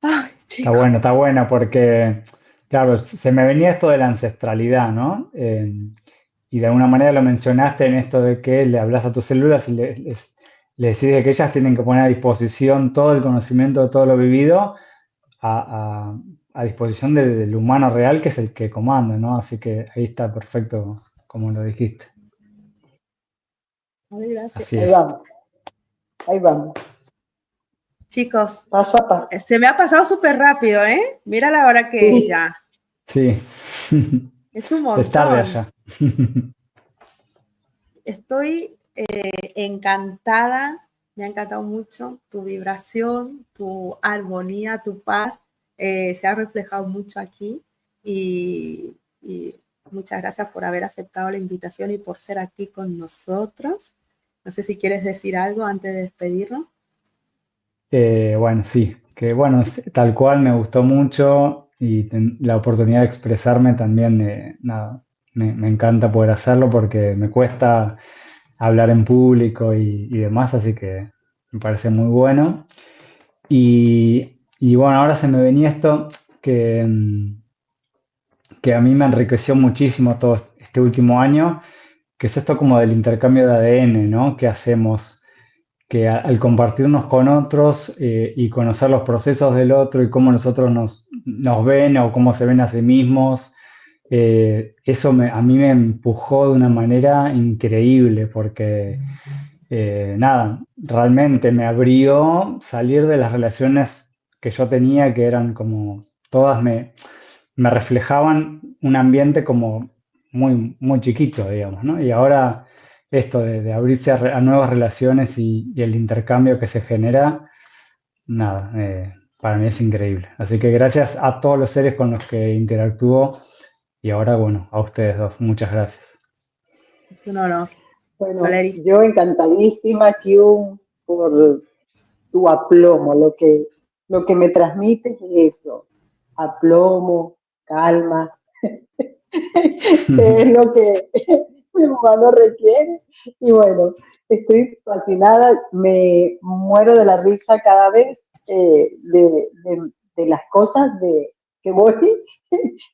Ay, chico. Está bueno porque, claro, se me venía esto de la ancestralidad, ¿no? Y de alguna manera lo mencionaste en esto de que le hablas a tus células y les decís de que ellas tienen que poner a disposición todo el conocimiento de todo lo vivido a disposición del humano real, que es el que comanda, ¿no? Así que ahí está perfecto como lo dijiste. Ay, gracias. Así Ahí es. vamos. Ahí vamos. Chicos, Paso a paso. se me ha pasado súper rápido, ¿eh? Mira la hora que es ya. Sí. Es un Es tarde montón. allá. Estoy encantada Me ha encantado mucho tu vibración, tu armonía, tu paz. Se ha reflejado mucho aquí y muchas gracias por haber aceptado la invitación y por ser aquí con nosotros. No sé si quieres decir algo antes de despedirnos. Bueno, sí, que bueno, tal cual me gustó mucho y la oportunidad de expresarme también, nada, me encanta poder hacerlo porque me cuesta hablar en público y demás, así que me parece muy bueno. Y bueno, ahora se me venía esto que, que a mí me enriqueció muchísimo todo este último año, que es esto como del intercambio de ADN, ¿no? Que hacemos, que al compartirnos con otros y conocer los procesos del otro y cómo los otros nos ven o cómo se ven a sí mismos, eso a mí me empujó de una manera increíble porque, nada, realmente me abrió salir de las relaciones que yo tenía, que eran como, todas me reflejaban un ambiente como muy, muy chiquito, digamos, ¿no? Y ahora esto de abrirse a nuevas relaciones y el intercambio que se genera, nada, para mí es increíble. Así que gracias a todos los seres con los que interactúo y ahora, bueno, a ustedes dos, muchas gracias. Es un honor. Bueno, Soleri. yo encantadísima, Kyung, por tu aplomo. Lo que me transmite es eso, aplomo, calma, que es lo que el humano requiere. Y bueno, estoy fascinada, me muero de la risa cada vez de las cosas que voy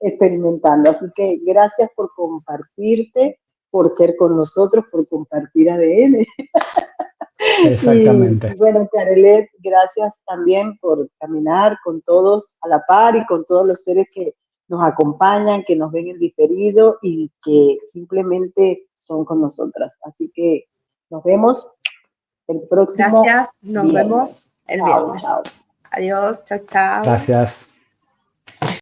experimentando. Así que gracias por compartirte, por ser con nosotros, por compartir ADN. Y Exactamente. bueno, Carelet, gracias también por caminar con todos a la par y con todos los seres que nos acompañan, que nos ven en diferido y que simplemente son con nosotras. Así que nos vemos el próximo Gracias. Nos viernes. vemos el Chao, viernes. chao. Adiós. Chao, chao. Gracias.